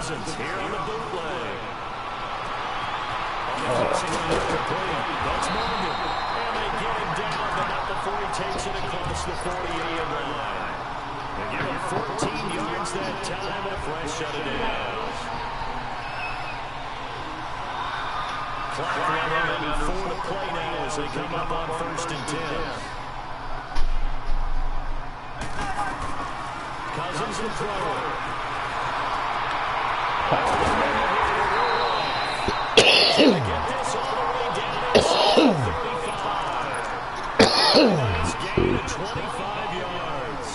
Cousins here on the bootleg. That's Morgan. And they get him down, but not before he takes it across the 48 line. They give him 14 yards that time, and a fresh shut it down. Clock running and 4 to play now as they come up on 1st and 10. Cousins the thrower. Get this all the way down inside 35. Nice gain of 25 yards.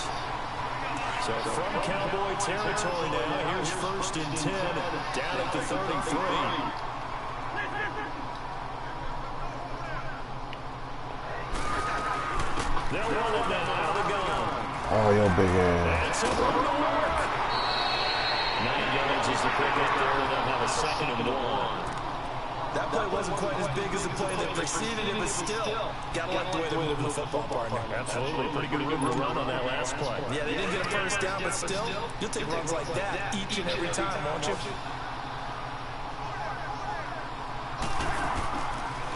So from Cowboy territory now, here's 1st and 10, down at the 33. They'll run it now out of the gun. Oh, your big ass. That's a run to work. 9 yards is the pick up there. They'll have a 2nd and 1. That play wasn't quite as big as the play that preceded it, but still, gotta like the way they're moving the football, partner. Absolutely. Pretty good moving to run on that last play. Yeah, they didn't get a first down, but still, you'll take runs like that each and every time, won't you?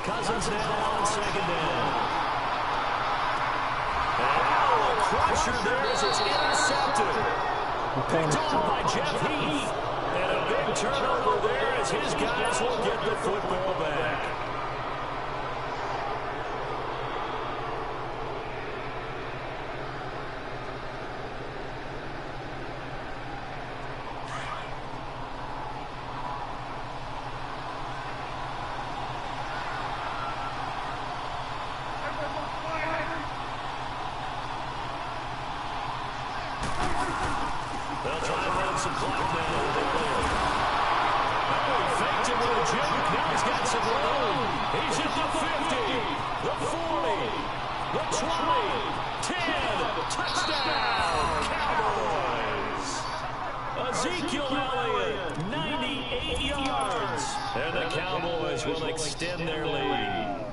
Cousins now on 2nd down. Oh, a crusher there as it's intercepted. Picked off by Jeff Heath. And a big turnover there as his guys will get the football back. They'll try to run some clock now. Oh, he faked it with a juke. Now he's got some room. He's at the 50, the 40, the 20, 10. Touchdown, Cowboys. Ezekiel Elliott, 98 yards. And the Cowboys will extend their lead.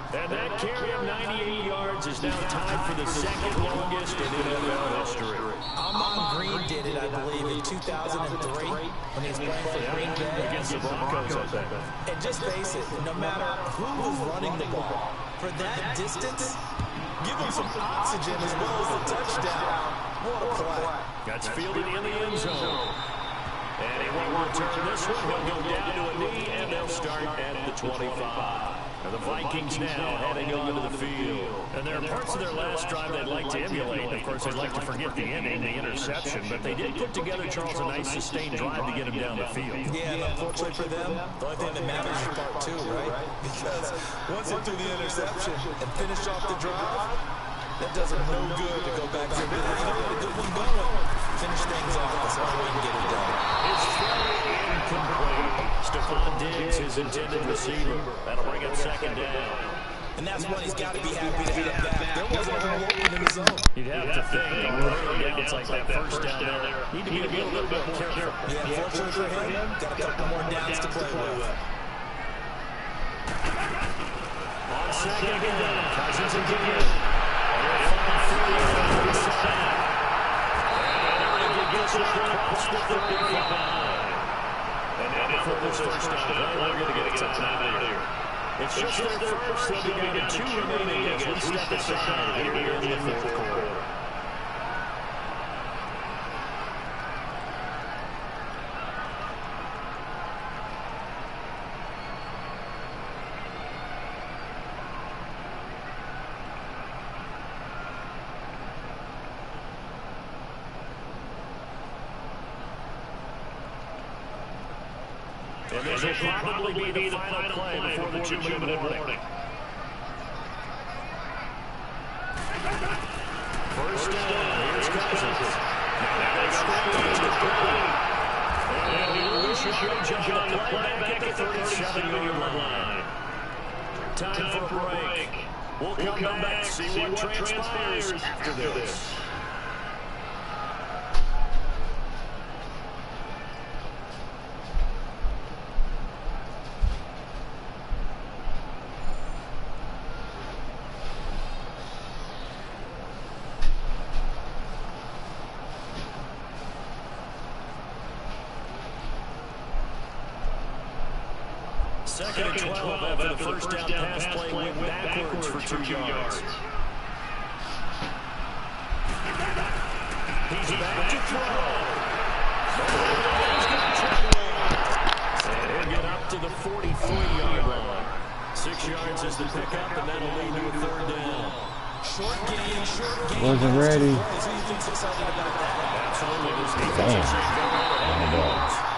And that carry of 98 yards is now tied for the 2nd longest in NFL history. Amon Green did it, I believe, in 2003 when he was playing for Green Bay. Against the Broncos, I think. And just face it, no matter who was running the ball, for that distance, give him some oxygen as well as the touchdown. What a play. That's fielded in the end zone. And he won't return this one. He'll go down to a knee, and they'll start at the 25. And the Vikings now heading onto the field. And there are parts of their last drive they'd like to emulate. Of course, they'd like to forget the ending, the interception. But they did put together, Charles, a nice sustained drive to get him down the field. Yeah, and unfortunately for them, the only thing that matters is part 2, right? Because once they threw the interception and finish off the drive, that does them no good to go back to it. They had a good one going. Finish things off. That's the only way to get it done. It's very incomplete. Stephon Diggs, his intended receiver. That'll bring up 2nd down. And that's when he's got to be happy to have that. There wasn't a hole open in the zone. You'd have to think early downs like that first down there. Need to be a little bit more careful. Yeah, fortunately for him, got a couple more downs to play with. On 2nd down, Cousins again. And they'll find 3 on the side. And he gets it across the 35. And now before this first down, they're going to get a timeout here. It's just their first. They'll be down to 2 remaining as we step aside here in the 4th quarter. And this will probably be the final play before the 2-minute warning. First down, here's Cousins. Now they scramble to complete. And he wishes jumping on the play back at the 37-yard line. Time for a break. We'll come back, see what transpires after this. Second and 12 after the first down pass play went backwards for 2 yards. He's back to throw. He's going to try to run. And he'll get up to the 43-yard line. 6 yards is the pickup, and that'll lead to a third down. Short game, short game. Wasn't ready. Absolutely. This defense is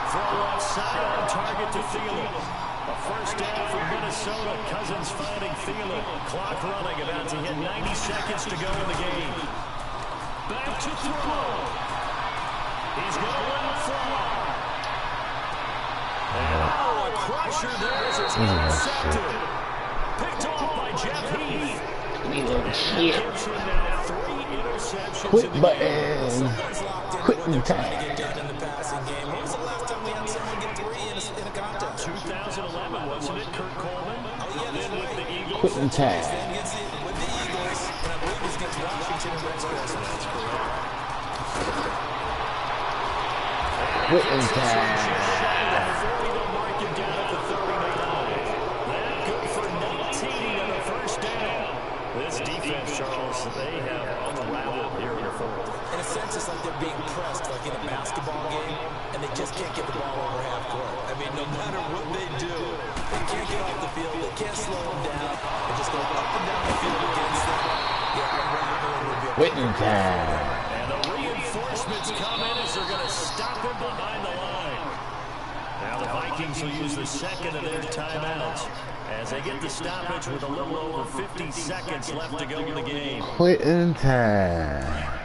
throw outside on target to Thielen. A first down from Minnesota. Cousins finding Thielen. Clock running, about to hit 90 seconds to go in the game. Back to throw. He's going to run far. And a crusher there as it's intercepted. Picked off by Jeff Heath. Gives him now 3 interceptions. Quit button. Quitting time. 2011, wasn't it, Kurt Coleman? And then with the Eagles. Quitting time. With the Eagles, and I believe he's against Washington and Redskins. That's correct. Quitting time. This defense, Charles, they have unraveled here in the fourth. In a sense, it's like they're being pressed, like in a basketball game, and they just can't get the ball over half court. I mean, no matter what they do, they can't get off the field, they can't slow them down. They just go up and down the field against them. Yeah, unraveling would be a Quitting time. And the reinforcements come in as they're going to stop him behind the line. Now the Vikings will use the second of their timeouts as they get the stoppage with a little over 50 seconds left to go in the game. Quitting time.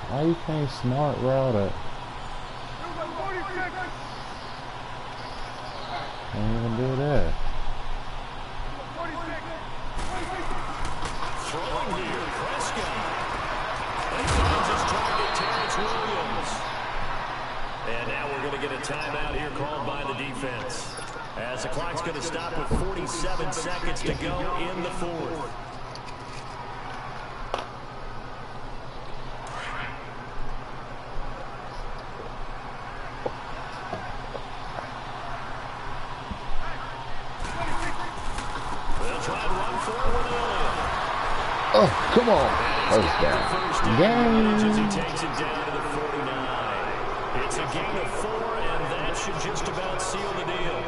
Why you can't smart route it? Can't even do that. Throwing here, Prescott. And finds his target, Terrence Williams. And now we're going to get a timeout here called by the defense. As the clock's going to stop with 47 seconds to go in the fourth. Oh, come on. First down. As he takes it down to the 49. It's a gain of 4, and that should just about seal the deal.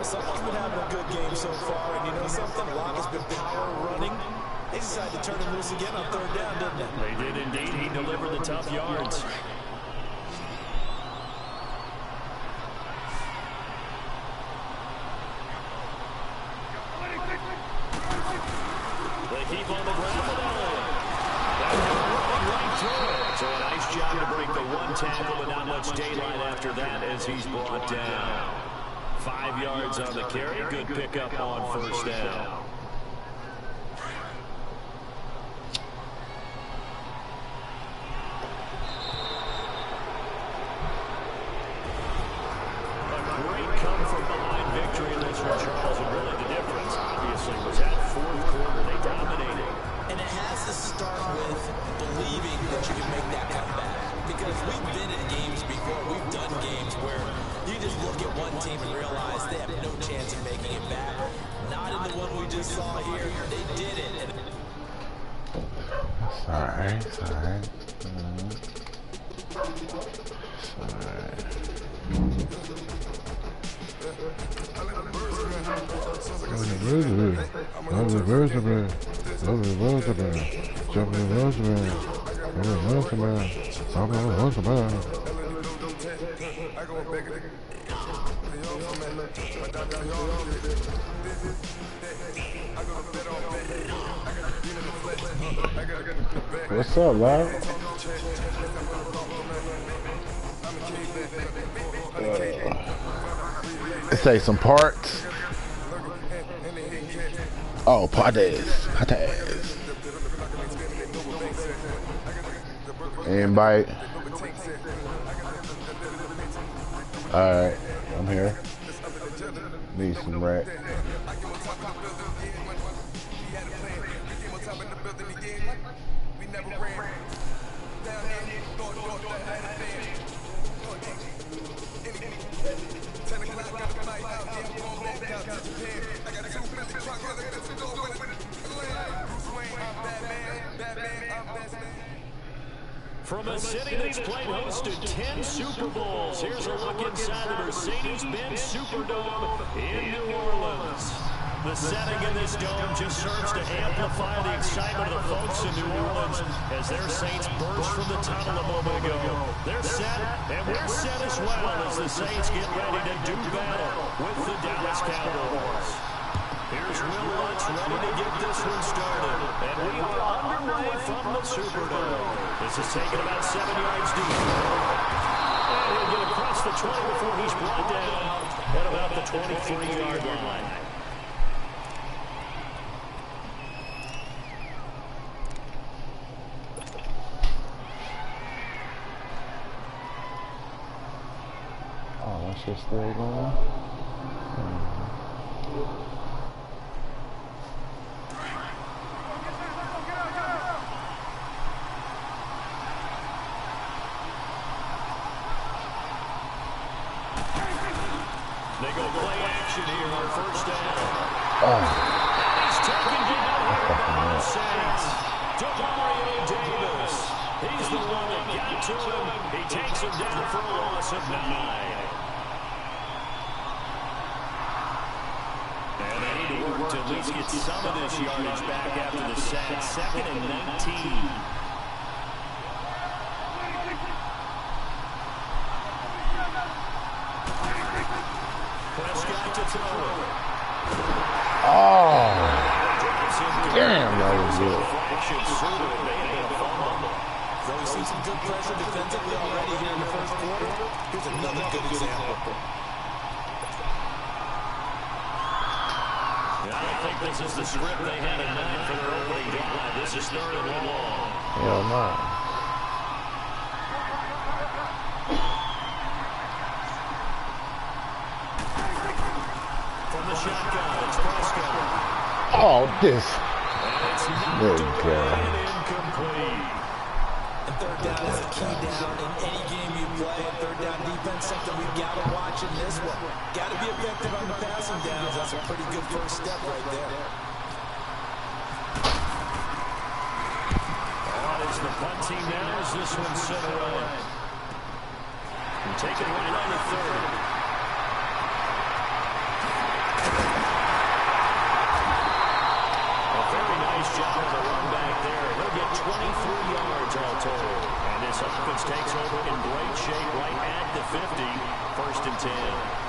Someone's been having a good game so far, and you know something? Locke has been power running. They decided to turn him loose again on third down, didn't they? They did indeed. He delivered the tough yards. They keep on the ground with Elliott. Right through it. So a nice job to break the one tackle, but not much daylight after that as he's brought down. 5 yards on the carry. Good pickup on first down. A great come-from-behind victory in this one, Charles, and really the difference, obviously, was that fourth quarter. They dominated. And it has to start with believing that you can make that comeback. Because we've been in games before. We've done games where you just look at one team and realize they have no chance of making it back. Not in the one we just saw here. They did it. Sorry. What's up, lad? Let's say some parts. Oh, parties. Invite. Alright, I'm here. Need some rack. From a city that's played host to 10 Super Bowls, here's a look inside the Mercedes-Benz Superdome in New Orleans. The setting in this dome just serves to amplify the excitement of the folks in New Orleans as their Saints burst from the tunnel a moment ago. They're set, and we're set as well as the Saints get ready to do battle with the Dallas Cowboys. Here's Will Lutz ready to get this one started. And we are underway from the Superdome. This is taken about 7 yards deep. And he'll get across the 20 before he's brought down at about the 23-yard line. Oh, that's just still going. They go play action here on first down. Oh. He's taken down here by the Saints. Demario Davis. He's the one that got to him. He takes him down for a loss of 9. And they need to work to at least get some of this yardage back after the sack. 2nd and 19. Oh, damn, that was good. So we see some good pressure defensively already here in the first quarter. Here's another good example. I don't think this is the script they had in mind for their opening drive. This is 3rd and long. Hell no. The shotgun, it's Prescott. Oh, this. There you go. Incomplete. And 3rd down is a key down in any game you play. 3rd down defense, something we've got to watch in this one. Got to be effective on the passing downs. That's a pretty good first step right there. On is the punt team now as this one's set away. We take it right on the 30. Job of the run back there. He'll get 23 yards all told. And this offense takes over in great shape right at the 50. 1st and 10.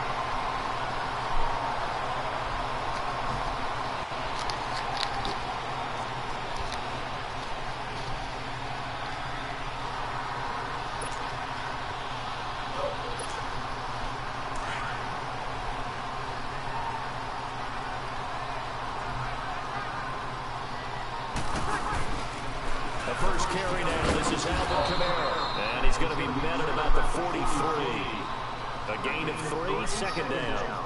Carry now. This is Alvin Kamara. And he's going to be met at about the 43. A gain of 3, 2nd down.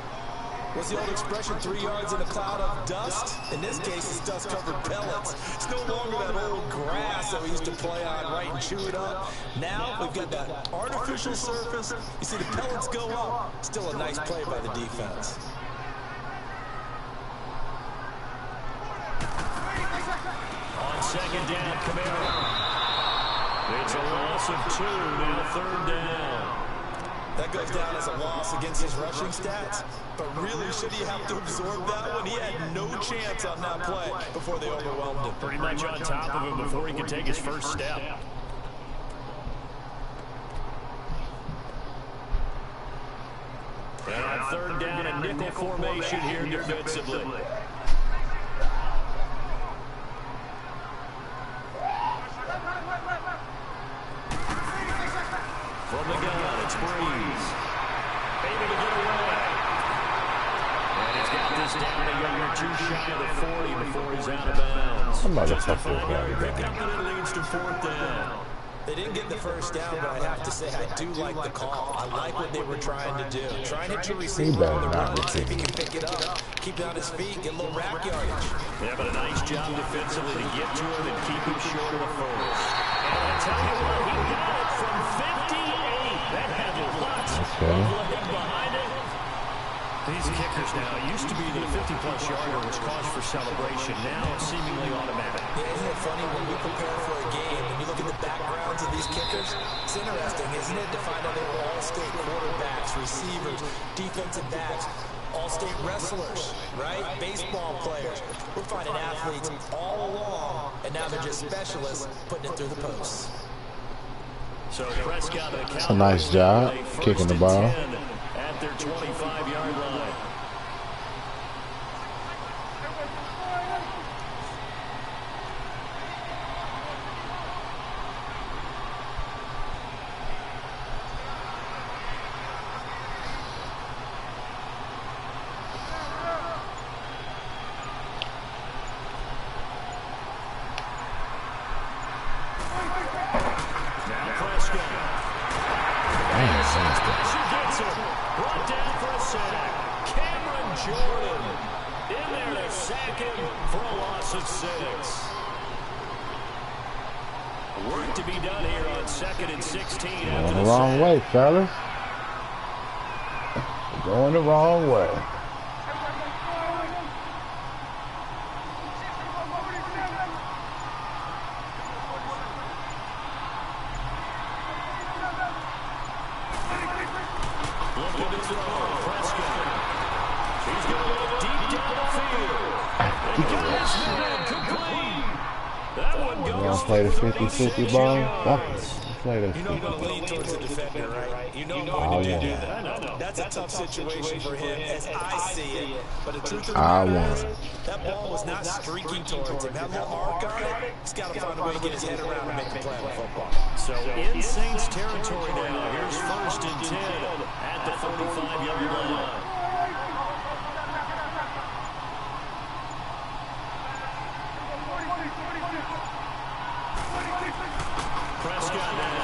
What's the old expression, 3 yards in a cloud of dust? In this case, it's dust-covered pellets. It's no longer that old grass that we used to play on, right, and chew it up. Now, we've got that artificial surface. You see the pellets go up. Still a nice play by the defense. On 2nd down, Kamara. It's a loss of 2, now 3rd down. That goes down as a loss against his rushing stats, but really, should he have to absorb that one? He had no chance on that play before they overwhelmed him. Pretty much on top of him before he could take his first step. And on 3rd down, a nickel formation here defensively. From the gun, it's Breeze. Able to get away. And he's got this down a yard or 2 shy of the 40 before he's out of bounds. I'm about to Just a fuck this 5-yard guy pickup, down. and it leads to 4th down. They didn't get the first down, but I have to say I do like the call. I like what they were trying to do. Try and hit your receiver on the run, see if he can pick it up. Keep it on his feet, get a little rack yardage. Yeah, but a nice job defensively to get to him and keep him short of the first. And I tell you what, he got it from 58. That had lots of leg behind it. These kickers now, it used to be that a 50-plus yarder was cause for celebration. Now it's seemingly automatic. Yeah, isn't it funny when we prepare for a game and you look at the backgrounds of these kickers? It's interesting, isn't it, to find out they were all-state quarterbacks, receivers, defensive backs, all-state wrestlers, right? Baseball players. We're finding athletes all along, and now they're just specialists putting it through the posts. So Prescott, that's a nice job kicking the ball. At their 25-yard line. Now Prescott. Brought down for a sack. Cameron Jordan in there to sack him for a loss of 6. Work to be done here on 2nd and 16. Going the wrong way, fellas. Going the wrong way. Play the 50-50 ball. Play the 50. You know I'm going to lean towards the defender, right? You know I'm going to do that. That's a tough situation for him as I see it. But the truth of the matter is, that ball was not streaking towards him. That little arc on it, he's got to find a way to get his head around and make a play on football. So in Saints territory now, here's 1st and 10 at the 45-yard line. Prescott now.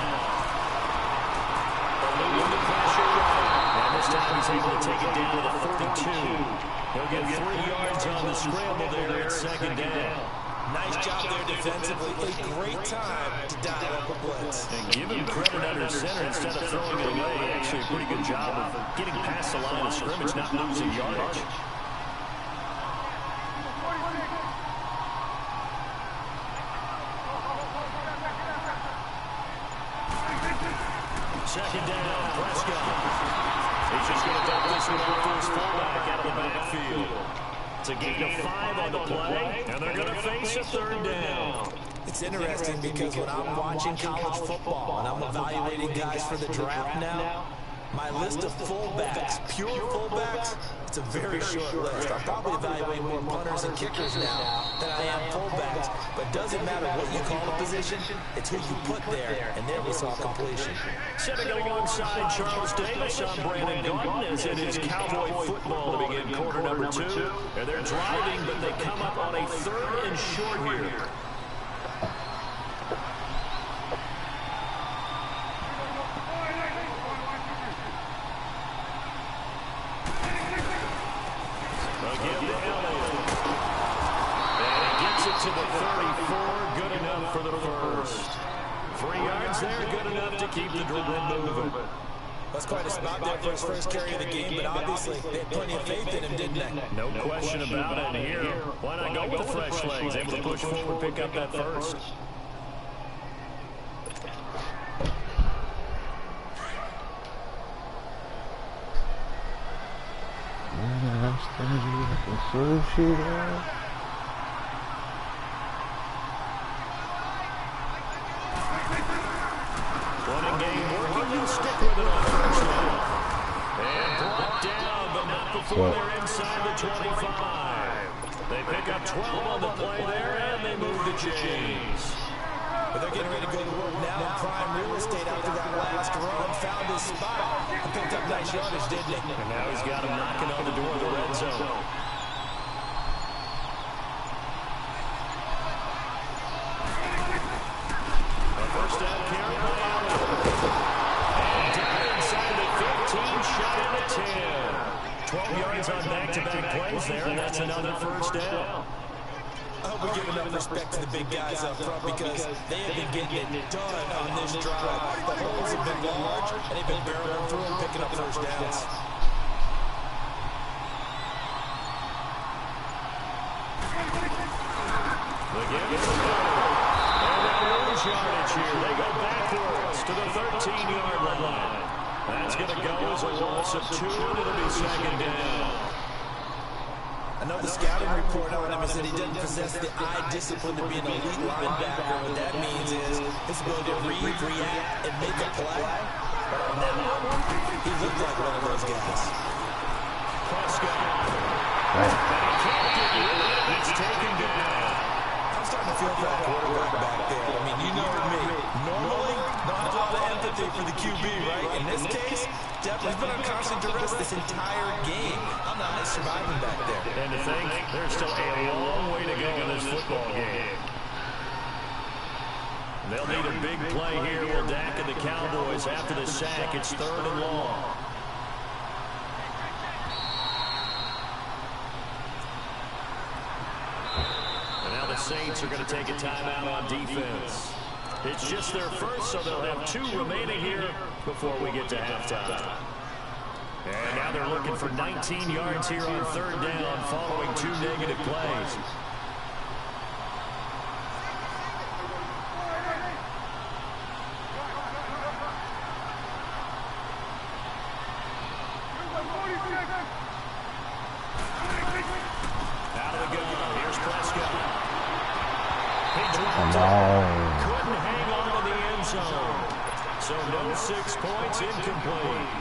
Eluding the pressure. And this time he's able to take it down to the 42. He'll get 3 yards on the scramble there at 2nd down. Nice job there defensively. A great time to dial up a blitz. And give him credit under center instead of throwing it away. Actually a pretty good job of getting past the line of scrimmage, not losing yardage. Second down, Prescott. He's just going to dump this one off to his fullback out of the backfield. It's a gain of 5 on the play, and they're going to face a 3rd down. It's interesting because when I'm watching college football and I'm evaluating guys for the draft now, my list of fullbacks, pure fullbacks, it's a very short list. I'm probably evaluating more punters and kickers now than I am fullbacks. But it doesn't matter what you call a position, it's who you put there. And there we saw completion. Sitting alongside Charles Davis, I'm Brandon Gordon, as it is Cowboy football to begin quarter number 2. And they're driving, but they come up on a 3rd and short here. To the 34, good enough for the first. 3 yards there, good enough to keep the drive moving. That's quite a spot there for his first carry of the game, but obviously they had plenty of faith in him, didn't they? No question about it here. Why not go with the fresh legs? Able to push forward, pick up that first. Running game working, they'll stick with it on first down. And brought down, but not before they're inside the 25. They pick up 12 on the play there, and they move the chains. But they're getting ready to go to work now in prime real estate after that last run. Found his spot and picked up nice yardage, didn't he? And now he's got him knocking on the door of the red zone. A first down carry 12 yards on back-to-back plays there, and that's another first down. I hope we give enough respect to the big guys up front because they have been getting it done on this drive. The holes have been large, and they've been barreling through and picking up first downs. The give is good. And they'll lose yardage here. They go backwards to the 13-yard line. That's going to go as a loss of 2, and it'll be second down. I know the scouting report on him is that he doesn't possess the eye discipline to be an elite linebacker. What that means is his ability to read, react, and make a play. But on that one, he looked like one of those guys. Prescott. And he can't get rid of it. It's taken down. I'm starting to feel for that quarterback back there. I mean, you know me. Normally, don't have a lot of empathy for the QB, right? In this case, he's been on constant duress this entire game. I'm not surviving back there. And to think, there's still a long way to go in this football game. They'll need a big play here. Will Dak and the Cowboys after the sack. It's 3rd and long. And now the Saints are going to take a timeout on defense. It's just their first, so they'll have 2 remaining here before we get to halftime. And now they're looking for 19 yards here on 3rd down following 2 negative plays. Out of the gun. Here's Prescott. He dropped it. Couldn't hang on to the end zone. So no 6 points, incomplete.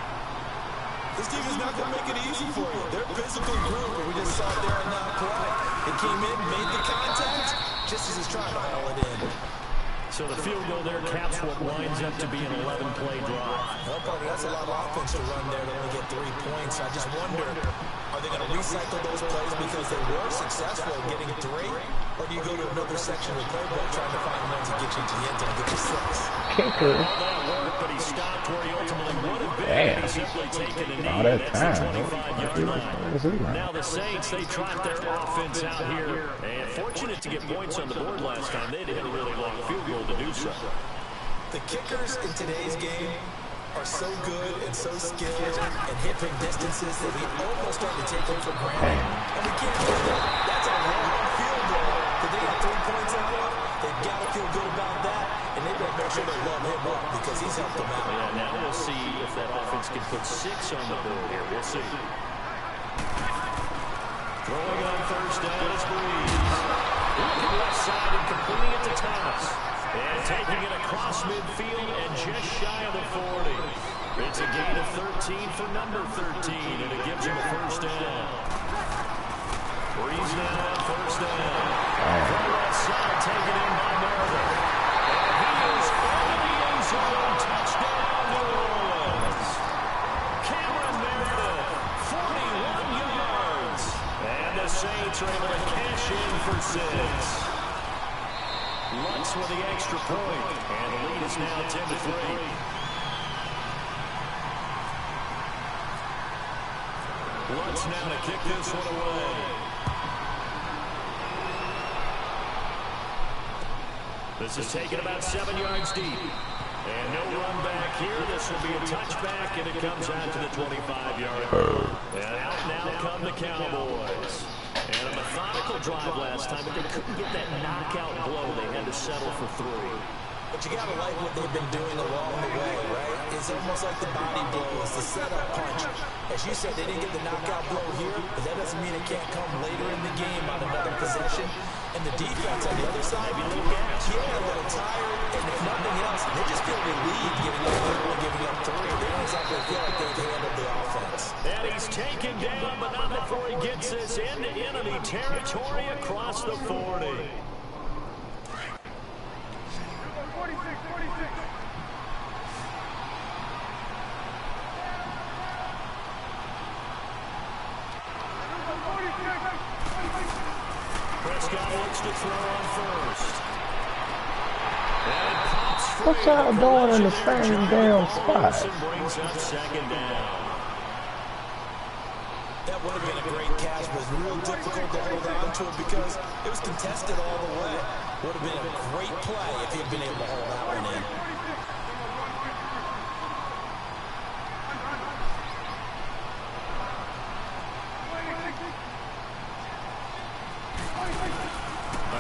This team is not going to make it easy for you. They're a physical group, but we just saw it there and not play. It came in, made the contact, just as he's trying to haul it in. So the field goal there caps what winds up to be an 11-play drive. Well, partner, that's a lot of offense to run there to only get 3 points. I just wonder, are they going to recycle those plays because they were successful at getting 3? Or do you go to another section of the playbook trying to find one to get you to the end zone and get you 6? Kicker. All that work, but he stopped where he ultimately would have been. He simply taken a knee. All that That's time. the 25-yard line. Now the Saints, they trot their offense out here. And fortunate to get points on the board last time. They had a really long field goal to do so. The kickers in today's game are so good and so skilled and hit from distances that we almost start to take them for granted. And we can't do that. That's a long field goal that they got 3 points out of. They've got to feel good about that, and they've got to make sure they love him up because he's helped them out. Yeah, now we'll see if that offense can put 6 on the board here. We'll see. Throwing on first down is Breeze. Looking left side and completing it to Thomas. And taking it across midfield and just shy of the 40. It's a gain of 13 for number 13, and it gives him a first down. Breeze now on first down. From left side, taken in by Meredith. And he is over the end zone. Touchdown, New Orleans. Cameron Meredith, 41 yards. And the Saints are able to cash in for 6. Lutz with the extra point, and the lead is now 10-3. Lutz now to kick this one away. This is taken about 7 yards deep. And no run back here. This will be a touchback, and it comes out to the 25-yard line. And out now come the Cowboys. And a methodical drive last time, but they couldn't get that knockout blow. They had to settle for 3. But you got to like what they've been doing along the way, right? It's almost like the body blows, the setup punch. As you said, they didn't get the knockout blow here, but that doesn't mean it can't come later in the game on another possession. And the defense on the other side, a little gas, a little tired, and if nothing else, they just feel relieved giving up 4 and giving up 3. They don't exactly feel like they've handled the offense. And he's taken down, but not before he gets this into enemy territory across the 40. Prescott looks to throw on first. And pops free. What y'all doing in the same damn spot? Brings up second down. That would have been a great catch, but it's real difficult to hold on to it because it was contested all the way. Would have been a great play if he'd been able to hold that one in.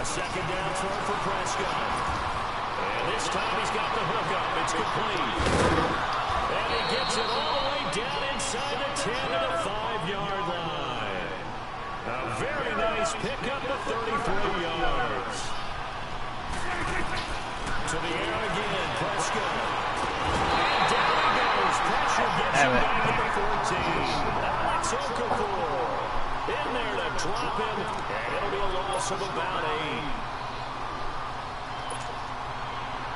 A second down throw for Prescott. And this time he's got the hook up. It's complete. And he gets it all the way down inside the 10 to the 5-yard line. A very nice pickup of 33 yards. To the air again, Prescott. And down he goes. Pressure gets him back at the 14. Alex Okafor in there to drop him, and it'll be a loss of about 8.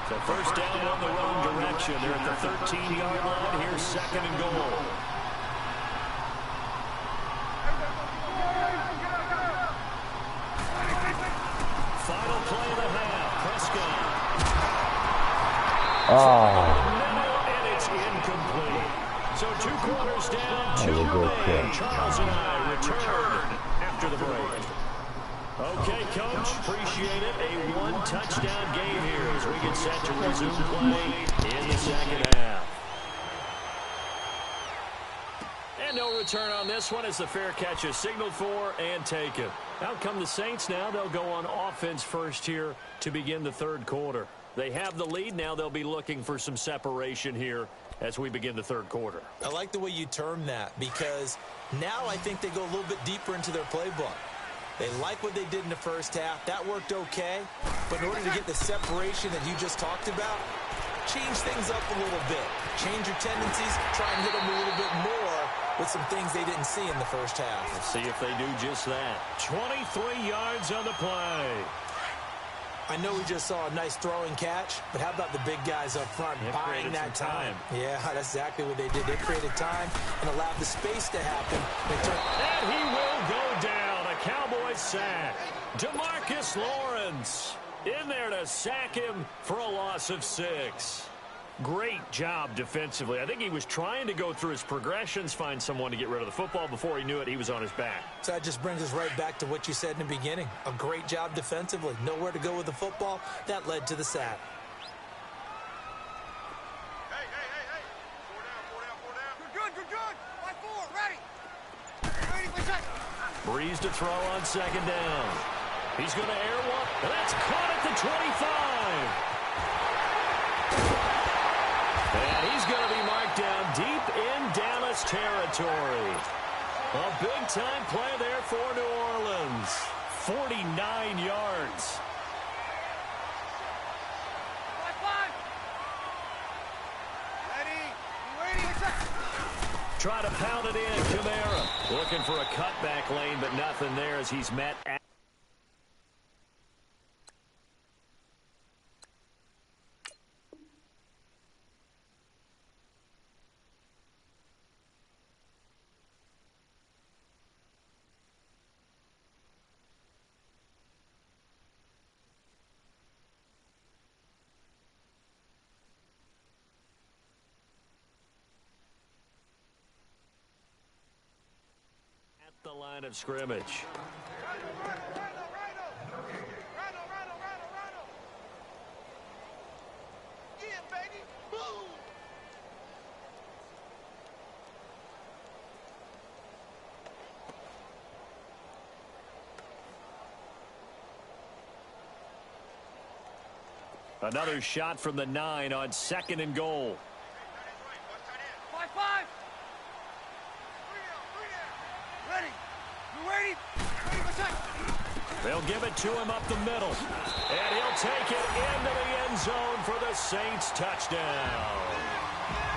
So first down on the wrong direction. They're at the 13-yard line. Here's second and goal. Final play of the half. Prescott. And it's incomplete. So 2 quarters down, 2 remain. Charles and I return after the break. Okay, Coach, appreciate it. A 1-touchdown game here as we get set to resume play in the second half. And no return on this one as the fair catch is signaled for and taken. Out come the Saints now. They'll go on offense first here to begin the third quarter. They have the lead. Now they'll be looking for some separation here as we begin the third quarter. I like the way you term that because now I think they go a little bit deeper into their playbook. They like what they did in the first half. That worked okay. But in order to get the separation that you just talked about, change things up a little bit. Change your tendencies. Try and hit them a little bit more with some things they didn't see in the first half. Let's see if they do just that. 23 yards on the play. I know we just saw a nice throwing catch, but how about the big guys up front buying that time? Yeah, that's exactly what they did. They created time and allowed the space to happen. And he will go down. A Cowboys sack. DeMarcus Lawrence in there to sack him for a loss of 6. Great job defensively. I think he was trying to go through his progressions, find someone to get rid of the football. Before he knew it, he was on his back. So that just brings us right back to what you said in the beginning. A great job defensively. Nowhere to go with the football. That led to the sack. Hey. 4 down. Good. 5-4, ready. Ready for check. Breeze to throw on second down. He's going to air one. And that's caught at the 25. And he's going to be marked down deep in Dallas territory. A big-time play there for New Orleans. 49 yards. 5-5. Ready. Try to pound it in. Kamara looking for a cutback lane, but nothing there as he's met at the line of scrimmage. Yeah, baby. Boom. Another shot from the 9 on second and goal. 5-5. Ready. You ready? Ready for check. They'll give it to him up the middle. And he'll take it into the end zone for the Saints touchdown.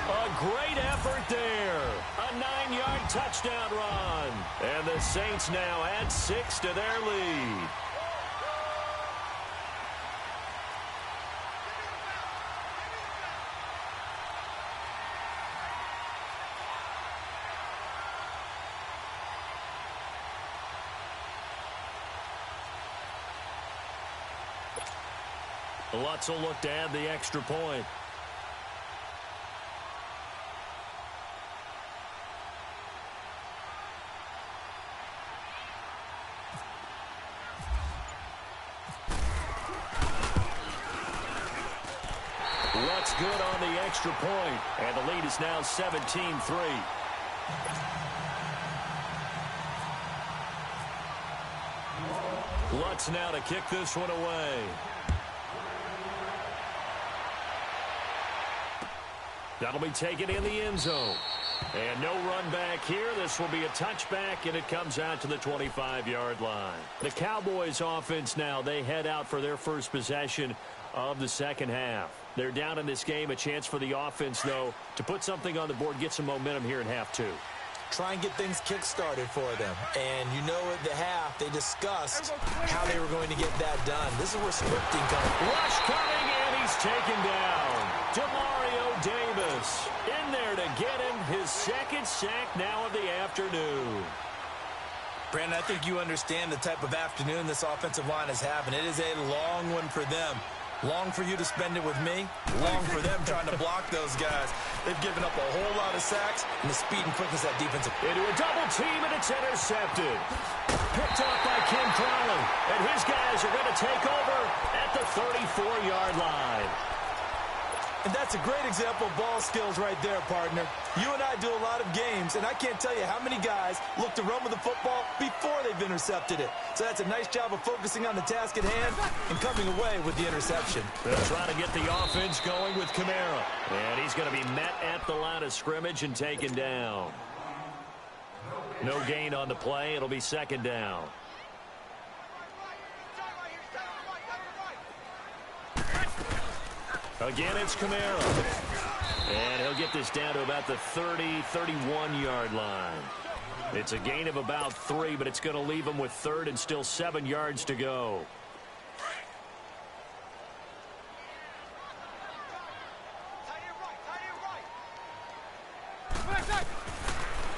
A great effort there. A 9-yard touchdown run. And the Saints now add 6 to their lead. Lutz will look to add the extra point. That's good on the extra point. And the lead is now 17-3. Lutz now to kick this one away. That'll be taken in the end zone. And no run back here. This will be a touchback, and it comes out to the 25-yard line. The Cowboys offense now, they head out for their first possession of the second half. They're down in this game. A chance for the offense, though, to put something on the board, get some momentum here in half two. Try and get things kick-started for them. And you know at the half, they discussed how they were going to get that done. This is where scripting comes. Rush coming, and he's taken down. Demario Davis in there to get him his second sack now of the afternoon. Brandon, I think you understand the type of afternoon this offensive line is having. It is a long one for them. Long for you to spend it with me. Long for them trying to block those guys. They've given up a whole lot of sacks, and the speed and quickness that defensive. Into a double team, and it's intercepted. Picked off by Kim Crowley, and his guys are going to take over at the 34-yard line. And that's a great example of ball skills right there, partner. You and I do a lot of games, and I can't tell you how many guys look to run with the football before they've intercepted it. So that's a nice job of focusing on the task at hand and coming away with the interception. They'll try to get the offense going with Kamara. And he's going to be met at the line of scrimmage and taken down. No gain on the play. It'll be second down. Again, it's Kamara. And he'll get this down to about the 30-31-yard line. It's a gain of about 3, but it's going to leave him with third and still 7 yards to go.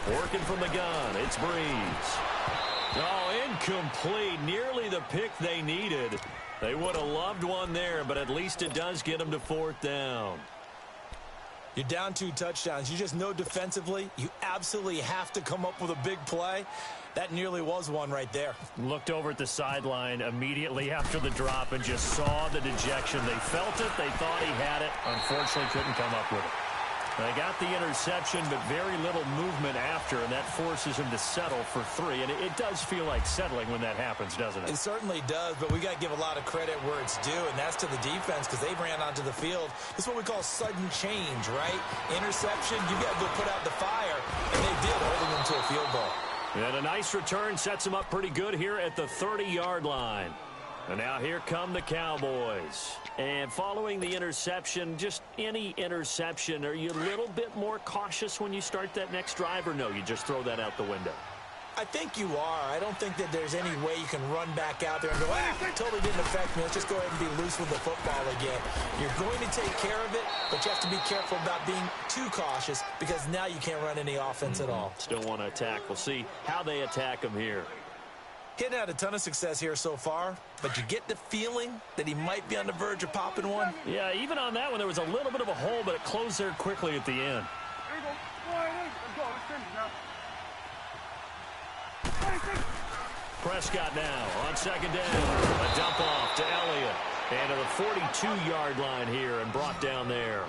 Working from the gun, it's Breeze. Oh, incomplete. Nearly the pick they needed. They would have loved one there, but at least it does get them to fourth down. You're down 2 touchdowns. You just know defensively you absolutely have to come up with a big play. That nearly was one right there. Looked over at the sideline immediately after the drop and just saw the dejection. They felt it. They thought he had it. Unfortunately, couldn't come up with it. They got the interception, but very little movement after, and that forces him to settle for 3. And it does feel like settling when that happens, doesn't it? It certainly does, but we got to give a lot of credit where it's due, and that's to the defense because they ran onto the field. This is what we call sudden change, right? Interception, you got to go put out the fire, and they did, holding them to a field goal. And a nice return sets him up pretty good here at the 30-yard line. And now here come the Cowboys. And following the interception, just any interception, are you a little bit more cautious when you start that next drive, or no, you just throw that out the window? I think you are. I don't think that there's any way you can run back out there and go, totally didn't affect me. Let's just go ahead and be loose with the football again. You're going to take care of it, but you have to be careful about being too cautious because now you can't run any offense at all. Still want to attack. We'll see how they attack him here. Hitting had a ton of success here so far, but you get the feeling that he might be on the verge of popping one. Yeah, even on that one, there was a little bit of a hole, but it closed there quickly at the end. Prescott now on second down. A dump off to Elliott. And to the 42-yard line here and brought down there.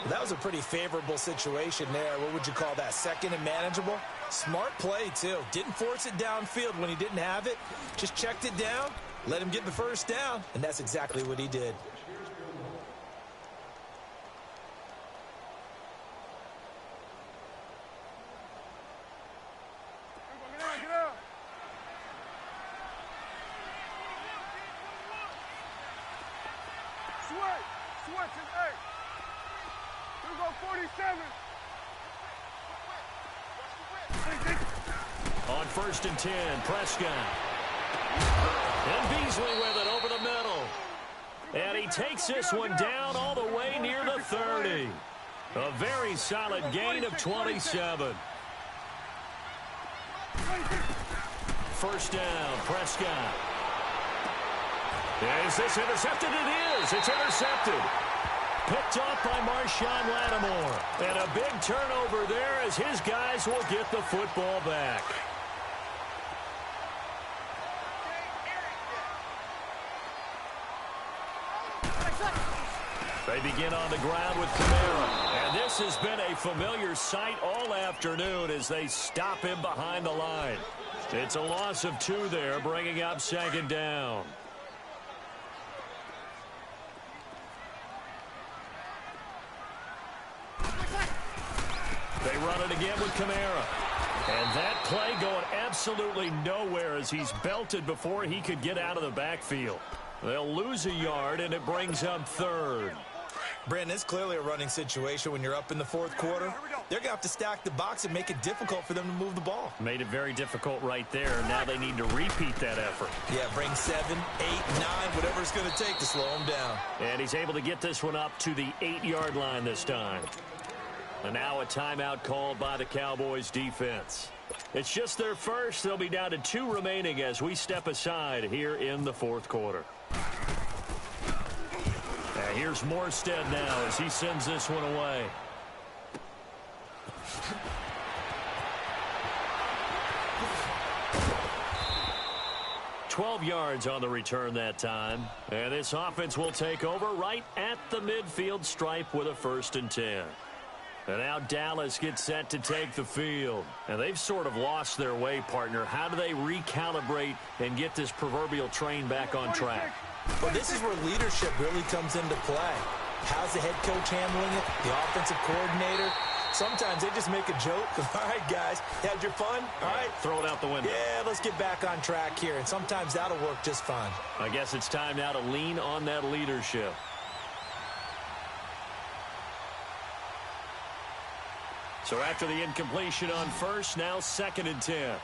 That was a pretty favorable situation there. What would you call that? Second and manageable? Smart play, too. Didn't force it downfield when he didn't have it. Just checked it down, let him get the first down, and that's exactly what he did. On first and 10, Prescott. And Beasley with it over the middle. And he takes this one down all the way near the 30. A very solid gain of 27. First down, Prescott. Is this intercepted? It is. It's intercepted. Picked off by Marshawn Lattimore. And a big turnover there as his guys will get the football back. They begin on the ground with Kamara. And this has been a familiar sight all afternoon as they stop him behind the line. It's a loss of 2 there, bringing up 2nd down. They run it again with Kamara. And that play going absolutely nowhere as he's belted before he could get out of the backfield. They'll lose a yard, and it brings up 3rd. Brandon, it's clearly a running situation when you're up in the 4th quarter. They're going to have to stack the box and make it difficult for them to move the ball. Made it very difficult right there. Now they need to repeat that effort. Yeah, bring 7, 8, 9, whatever it's going to take to slow them down. And he's able to get this one up to the 8-yard line this time. And now a timeout called by the Cowboys defense. It's just their first. They'll be down to 2 remaining as we step aside here in the 4th quarter. Here's Morstead now as he sends this one away. $12 yards on the return that time. And this offense will take over right at the midfield stripe with a 1st and 10. And now Dallas gets set to take the field. And they've sort of lost their way, partner. How do they recalibrate and get this proverbial train back on track? Well, this is where leadership really comes into play. How's the head coach handling it? The offensive coordinator? Sometimes they just make a joke. All right, guys, had your fun? All right. Throw it out the window. Yeah, let's get back on track here. And sometimes that'll work just fine. I guess it's time now to lean on that leadership. So after the incompletion on 1st, now 2nd and 10.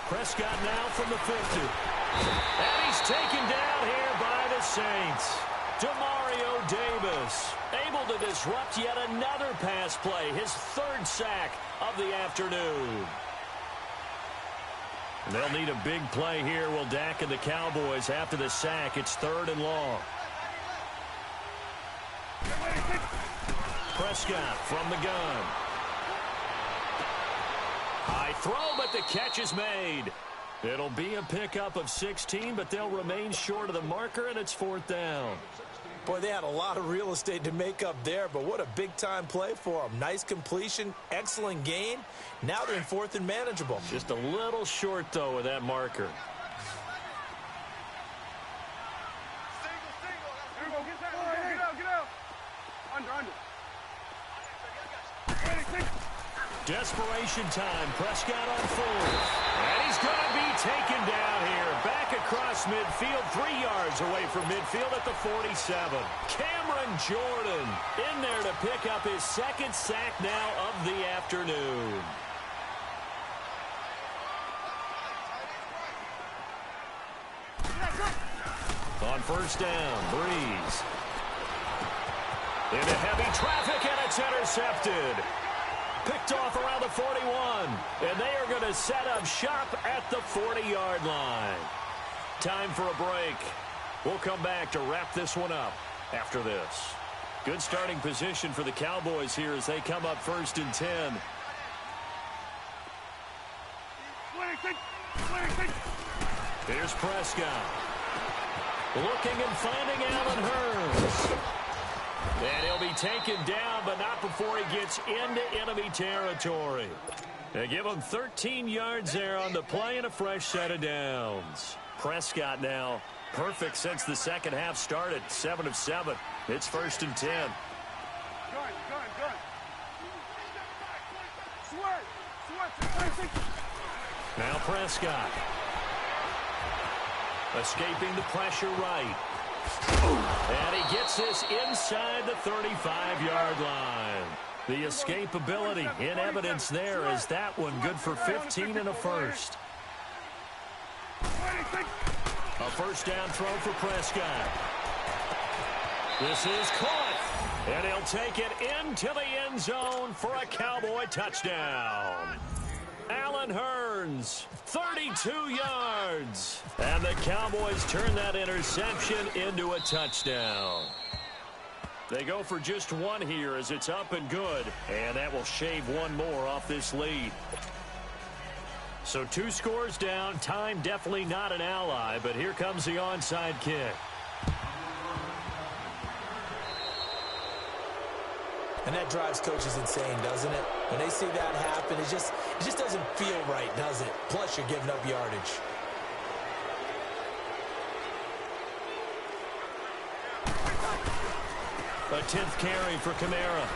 Prescott now from the 50. And he's taken down here by the Saints. Demario Davis able to disrupt yet another pass play. His 3rd sack of the afternoon. They'll need a big play here, will Dak and the Cowboys after the sack. It's 3rd and long. Prescott from the gun. High throw, but the catch is made. It'll be a pickup of 16, but they'll remain short of the marker, and it's 4th down. Boy, they had a lot of real estate to make up there, but what a big-time play for them. Nice completion, excellent gain. Now they're in 4th and manageable. Just a little short, though, with that marker. Desperation time. Prescott on 4th. And he's going to be taken down here. Back across midfield, 3 yards away from midfield at the 47. Cameron Jordan in there to pick up his 2nd sack now of the afternoon. On 1st down, Breeze. Into heavy traffic, and it's intercepted. Picked off around the 41, and they are going to set up shop at the 40-yard line. Time for a break. We'll come back to wrap this one up after this. Good starting position for the Cowboys here as they come up 1st and 10. Here's Prescott. Looking and finding Allen Hurns. And he'll be taken down, but not before he gets into enemy territory. They give him 13 yards there on the play and a fresh set of downs. Prescott now perfect since the 2nd half started. 7 of 7. It's 1st and 10. Now Prescott. Escaping the pressure right. And he gets this inside the 35-yard line. The escapability in evidence there as that one good for 15 and a 1st. A 1st down throw for Prescott. This is caught. And he'll take it into the end zone for a Cowboy touchdown. Allen Hurns, 32 yards. And the Cowboys turn that interception into a touchdown. They go for just one here as it's up and good. And that will shave one more off this lead. So 2 scores down. Time definitely not an ally, but here comes the onside kick. And that drives coaches insane, doesn't it? When they see that happen, it just doesn't feel right, does it? Plus, you're giving up yardage. A 10th carry for Kamara.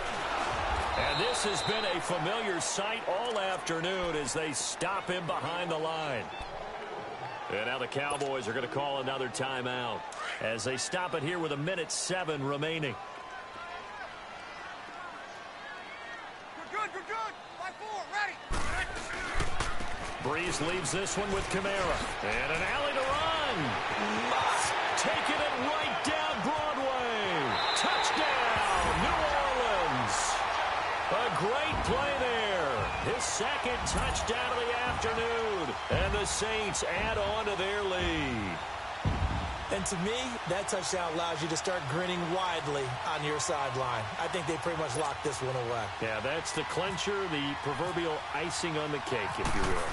And this has been a familiar sight all afternoon as they stop him behind the line. And now the Cowboys are going to call another timeout as they stop it here with 1:07 remaining. Good. By 4, ready. Breeze leaves this one with Kamara. And an alley to run. Taking it right down Broadway. Touchdown, New Orleans. A great play there. His second touchdown of the afternoon. And the Saints add on to their lead. And to me, that touchdown allows you to start grinning widely on your sideline. I think they pretty much locked this one away. Yeah, that's the clincher, the proverbial icing on the cake, if you will.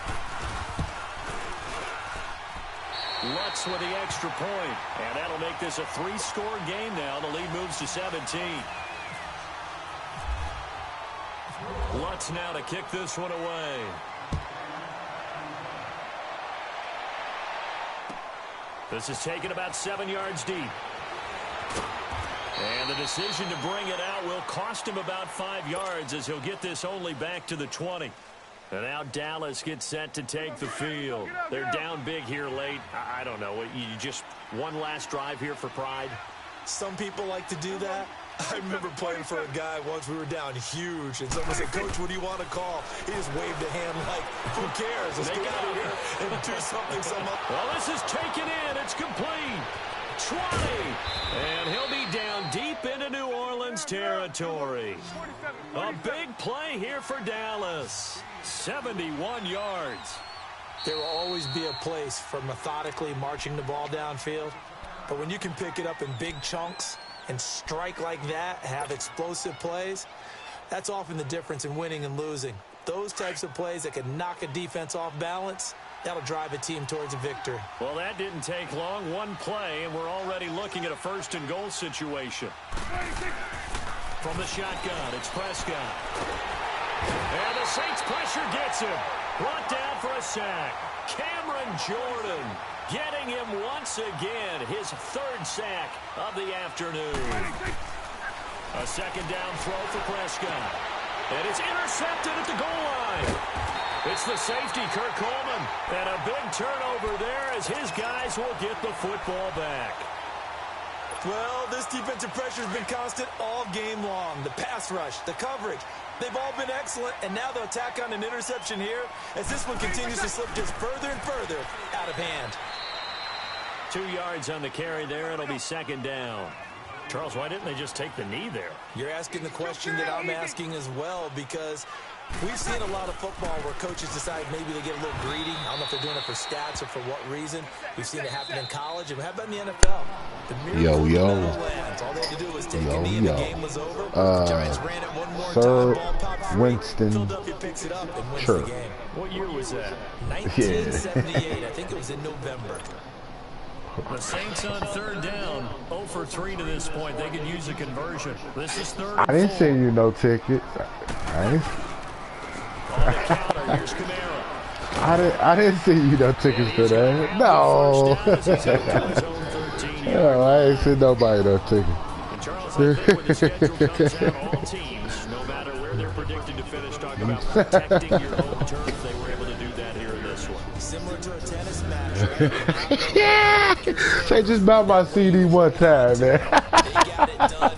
Lutz with the extra point. And that'll make this a 3-score game now. The lead moves to 17. Lutz now to kick this one away. This is taken about 7 yards deep. And the decision to bring it out will cost him about 5 yards as he'll get this only back to the 20. And now Dallas gets set to take the field. They're down big here late. I don't know. You just one last drive here for pride? Some people like to do that. I remember playing for a guy once. We were down huge, and someone said, "Coach, what do you want to call?" He just waved a hand like, "Who cares? Let's get out of here and do something." Well, this is taken in. It's complete. 20. And he'll be down deep into New Orleans territory. A big play here for Dallas. 71 yards. There will always be a place for methodically marching the ball downfield. But when you can pick it up in big chunks and strike like that, have explosive plays, that's often the difference in winning and losing. Those types of plays that can knock a defense off balance, that'll drive a team towards a victory. Well, that didn't take long. One play, and we're already looking at a 1st-and-goal situation. From the shotgun, it's Prescott. And the Saints pressure gets him. Brought down for a sack. Cameron Jordan getting him once again. His 3rd sack of the afternoon. A 2nd down throw for Prescott. And it's intercepted at the goal line. It's the safety, Kirk Coleman. And a big turnover there as his guys will get the football back. Well, this defensive pressure has been constant all game long. The pass rush, the coverage, they've all been excellent, and now they'll tack on an interception here as this one continues to slip just further and further out of hand. 2 yards on the carry there. It'll be 2nd down. Charles, why didn't they just take the knee there? You're asking the question that I'm asking as well, because we've seen a lot of football where coaches decide maybe they get a little greedy. I don't know if they're doing it for stats or for what reason. We've seen it happen in college. And how about in the NFL? Yo. All they had to do was take a knee and the game was over. The Giants ran it one more time. Ball popped free. Winston Philadelphia picks it up and wins the game. What year was that? 1978. I think it was in November. The Saints on 3rd down. 0 for 3 to this point. They could use a conversion. This is 3rd I didn't 4. send you no tickets. On the counter, here's Kamara. I didn't send you no tickets to that. No. No, I ain't send nobody no tickets. And Charles, I think when the schedule comes out, all teams, no matter where they're predicted to finish, talk about protecting your home turf. They were able to do that here in this one. Similar to a tennis match. Yeah. Say just about my CD one time, man. They got it done.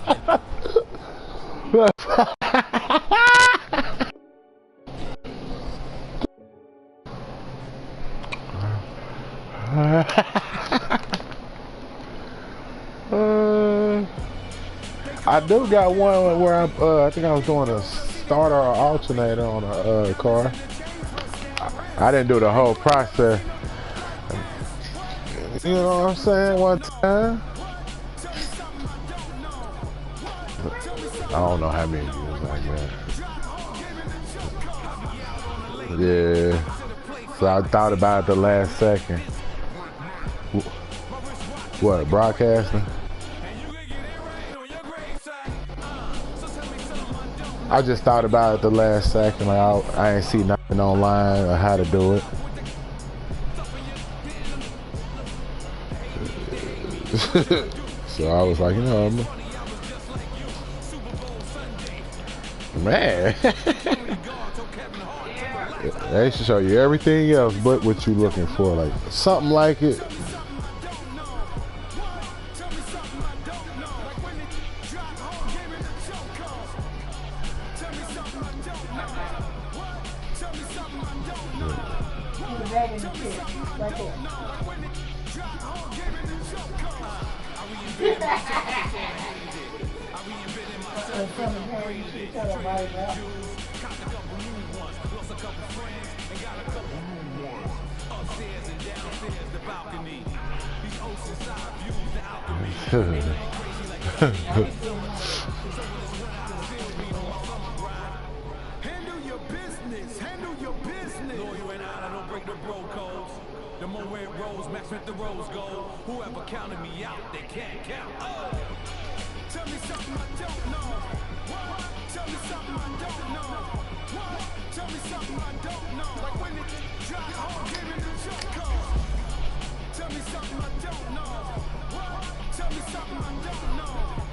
I do got one where I think I was doing a starter or alternator on a car. I didn't do the whole process. You know what I'm saying? One time. I don't know how many years like that. Yeah. So I thought about it the last second. What, broadcasting? I just thought about it the last second. Like I ain't see nothing online or how to do it. So I was like, you know, man, they should show you everything else but what you're looking for, like something like it. The more it rolls, Max with the rose gold. Whoever counted me out, they can't count. Oh. Tell me something I don't know. What? Tell me something I don't know. What? Tell me something I don't know. Like when it dropped home, give me the choke code. Tell me something I don't know. What? Tell me something I don't know.